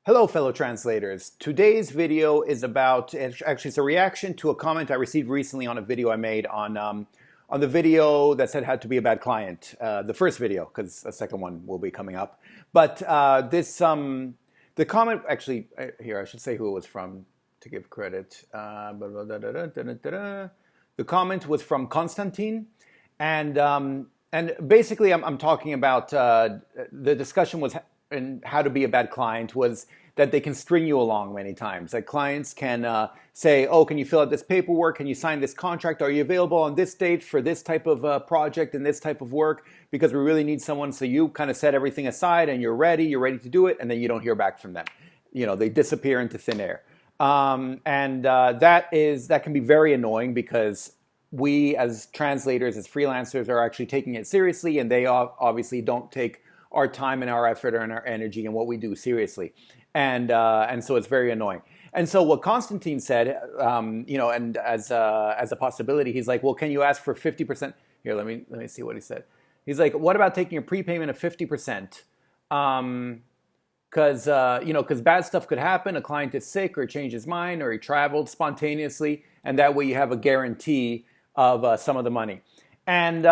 Hello, fellow translators. Today's video is about, actually it's a reaction to a comment I received recently on a video I made on the video that said how to be a bad client. The first video, because a second one will be coming up. But the comment, actually, here, I should say who it was from to give credit. The comment was from Konstantin, and basically I'm talking about the discussion was and how to be a bad client was that they can string you along many times. Like clients can say, oh, can you fill out this paperwork? Can you sign this contract? Are you available on this date for this type of project and this type of work? Because we really need someone. So you kind of set everything aside and you're ready to do it. And then you don't hear back from them. You know, they disappear into thin air. That can be very annoying because we as translators, as freelancers are actually taking it seriously, and they obviously don't take our time and our effort and our energy and what we do seriously. And so it's very annoying. And so what Konstantin said, and as a possibility, he's like, well, can you ask for 50%? Here, let me see what he said. He's like, what about taking a prepayment of 50%? Because bad stuff could happen. A client is sick or changed his mind or he traveled spontaneously, and that way you have a guarantee of some of the money. And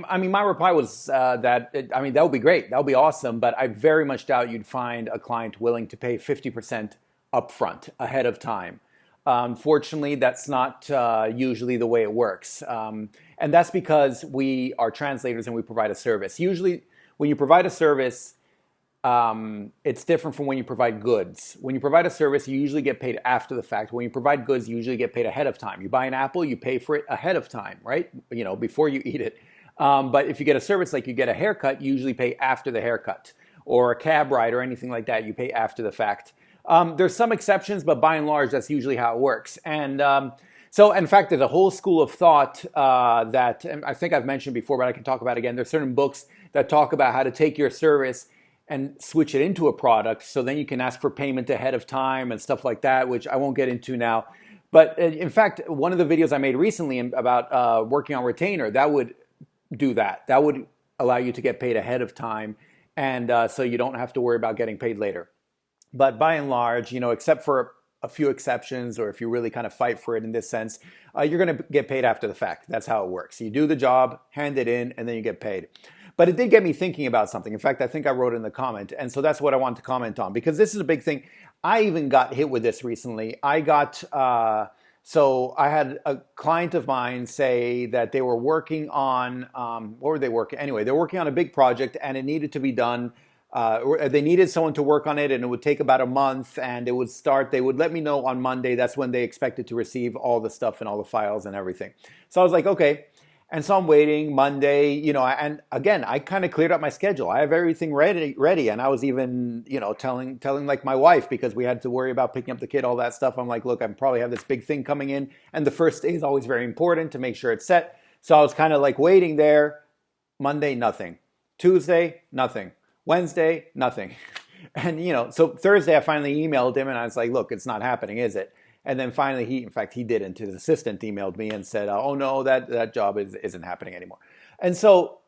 I mean, my reply was that would be great. That would be awesome. But I very much doubt you'd find a client willing to pay 50% upfront ahead of time. Unfortunately, that's not usually the way it works. And that's because we are translators and we provide a service. Usually, when you provide a service, it's different from when you provide goods. When you provide a service, you usually get paid after the fact. When you provide goods, you usually get paid ahead of time. You buy an apple, you pay for it ahead of time, right? You know, before you eat it. But if you get a service like you get a haircut, you usually pay after the haircut, or a cab ride or anything like that, you pay after the fact. There's some exceptions, but by and large, that's usually how it works. And so, in fact, there's a whole school of thought that I think I've mentioned before, but I can talk about again. There's certain books that talk about how to take your service and switch it into a product, so then you can ask for payment ahead of time and stuff like that, which I won't get into now. But in fact, one of the videos I made recently about working on retainer, that would do that. That would allow you to get paid ahead of time, and so you don't have to worry about getting paid later. But by and large, except for a few exceptions, or if you really kind of fight for it in this sense, you're going to get paid after the fact. That's how it works. You do the job, hand it in, and then you get paid. But it did get me thinking about something. In fact, I think I wrote it in the comment, and so that's what I want to comment on, because this is a big thing. I even got hit with this recently. So I had a client of mine say that they were working on, what were they working? Anyway, they're working on a big project and it needed to be done. They needed someone to work on it, and it would take about a month, and they would let me know on Monday. That's when they expected to receive all the stuff and all the files and everything. So I was like, okay. And so I'm waiting Monday, and again, I kind of cleared up my schedule. I have everything ready. And I was even, telling like my wife, because we had to worry about picking up the kid, all that stuff. I'm like, look, I probably have this big thing coming in. And the first day is always very important to make sure it's set. So I was kind of like waiting there. Monday, nothing. Tuesday, nothing. Wednesday, nothing. And, so Thursday I finally emailed him and I was like, look, it's not happening, is it? And then finally, he didn't. His assistant emailed me and said, oh no, that job isn't happening anymore. And so,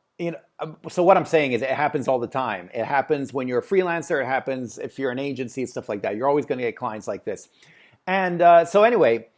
so what I'm saying is it happens all the time. It happens when you're a freelancer. It happens if you're an agency, stuff like that. You're always going to get clients like this. And so anyway,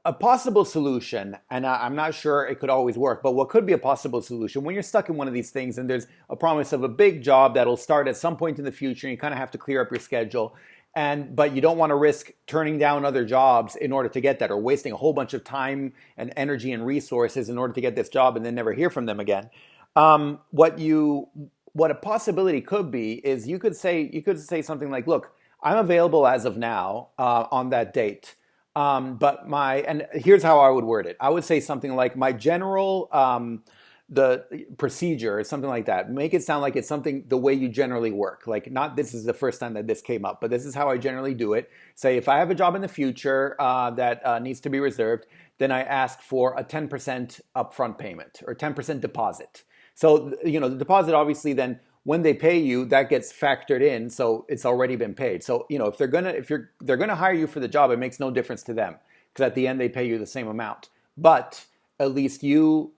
a possible solution, and I'm not sure it could always work, but what could be a possible solution when you're stuck in one of these things and there's a promise of a big job that'll start at some point in the future, and you kind of have to clear up your schedule. But you don't want to risk turning down other jobs in order to get that, or wasting a whole bunch of time and energy and resources in order to get this job and then never hear from them again. What a possibility could be is you could say something like, look, I'm available as of now on that date. And here's how I would word it. I would say something like my general the procedure or something like that. Make it sound like it's something the way you generally work. Like, not this is the first time that this came up, but this is how I generally do it. Say if I have a job in the future that needs to be reserved, then I ask for a 10% upfront payment or 10% deposit. So, the deposit obviously then when they pay you, that gets factored in. So it's already been paid. So, if they're gonna hire you for the job, it makes no difference to them, because at the end they pay you the same amount. But at least you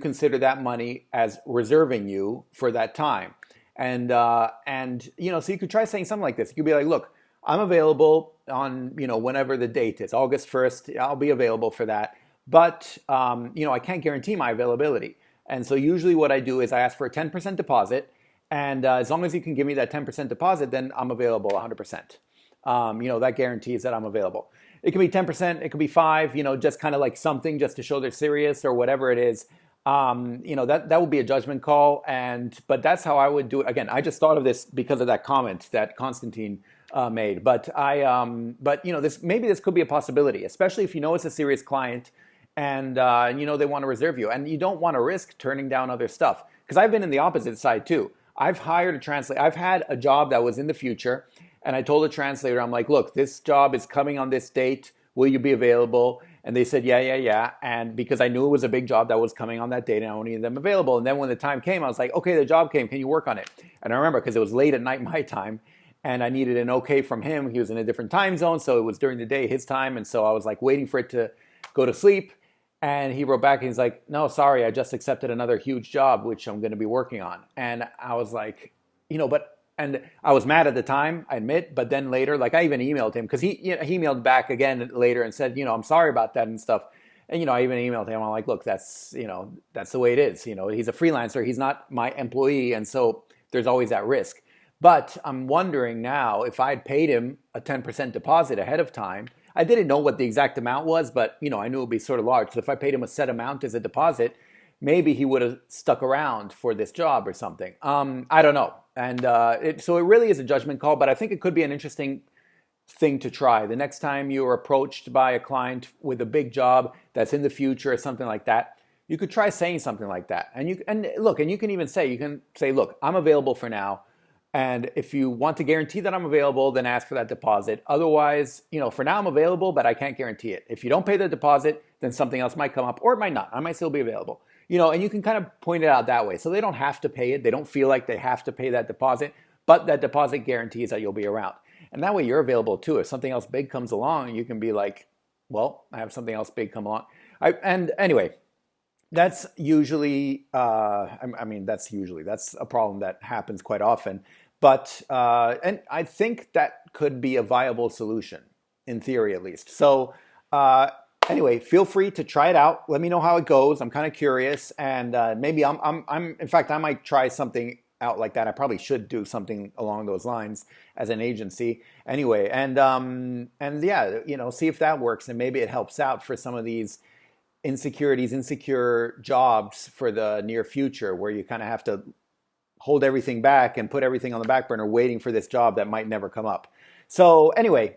consider that money as reserving you for that time. And you know, so you could try saying something like this. You could be like, look, I'm available on, you know, whenever the date is, August 1st, I'll be available for that. But, you know, I can't guarantee my availability. And so usually what I do is I ask for a 10% deposit. And as long as you can give me that 10% deposit, then I'm available 100%. You know, that guarantees that I'm available. It can be 10%, it could be 5, you know, just kind of like something just to show they're serious or whatever it is. You know, that would be a judgment call. But that's how I would do it. Again, I just thought of this because of that comment that Constantine made. But you know, maybe this could be a possibility, especially if you know it's a serious client and you know they want to reserve you, and you don't want to risk turning down other stuff. Because I've been in the opposite side too. I've hired a translator. I've had a job that was in the future, and I told the translator, I'm like, look, this job is coming on this date. Will you be available? And they said, yeah. And because I knew it was a big job that was coming on that date and I needed them available. And then when the time came, I was like, okay, the job came. Can you work on it? And I remember because it was late at night my time and I needed an okay from him. He was in a different time zone. So it was during the day, his time. And so I was like waiting for it to go to sleep. And he wrote back and he's like, no, sorry, I just accepted another huge job, which I'm going to be working on. And I was like, you know, and I was mad at the time, I admit, but then later, like I even emailed him because he emailed back again later and said, you know, I'm sorry about that and stuff. And, you know, I even emailed him. I'm like, look, that's the way it is. You know, he's a freelancer. He's not my employee. And so there's always that risk. But I'm wondering now if I'd paid him a 10% deposit ahead of time. I didn't know what the exact amount was, but, you know, I knew it would be sort of large. So if I paid him a set amount as a deposit, maybe he would have stuck around for this job or something. I don't know. And so it really is a judgment call, but I think it could be an interesting thing to try. The next time you're approached by a client with a big job that's in the future or something like that, you could try saying something like that. And you can even say, look, I'm available for now. And if you want to guarantee that I'm available, then ask for that deposit. Otherwise, you know, for now I'm available, but I can't guarantee it. If you don't pay the deposit, then something else might come up or it might not. I might still be available. You know, and you can kind of point it out that way. So they don't have to pay it. They don't feel like they have to pay that deposit, but that deposit guarantees that you'll be around. And that way you're available too. If something else big comes along, you can be like, well, I have something else big come along. And anyway, that's usually, that's a problem that happens quite often. But, and I think that could be a viable solution, in theory at least. So, anyway, feel free to try it out. Let me know how it goes. I'm kind of curious, and maybe in fact, I might try something out like that. I probably should do something along those lines as an agency. Anyway, and yeah, you know, see if that works, and maybe it helps out for some of these insecure jobs for the near future, where you kind of have to hold everything back and put everything on the back burner, waiting for this job that might never come up. So anyway.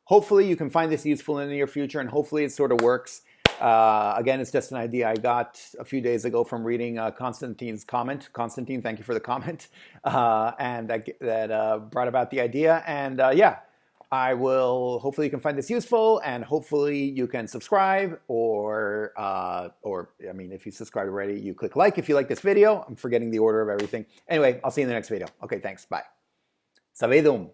Hopefully you can find this useful in the near future, and hopefully it sort of works. Again, it's just an idea I got a few days ago from reading Constantine's comment. Constantine, thank you for the comment. And that brought about the idea. And yeah, hopefully you can find this useful, and hopefully you can subscribe or if you subscribed already, you click like if you like this video. I'm forgetting the order of everything. Anyway, I'll see you in the next video. Okay, thanks. Bye. Savedum.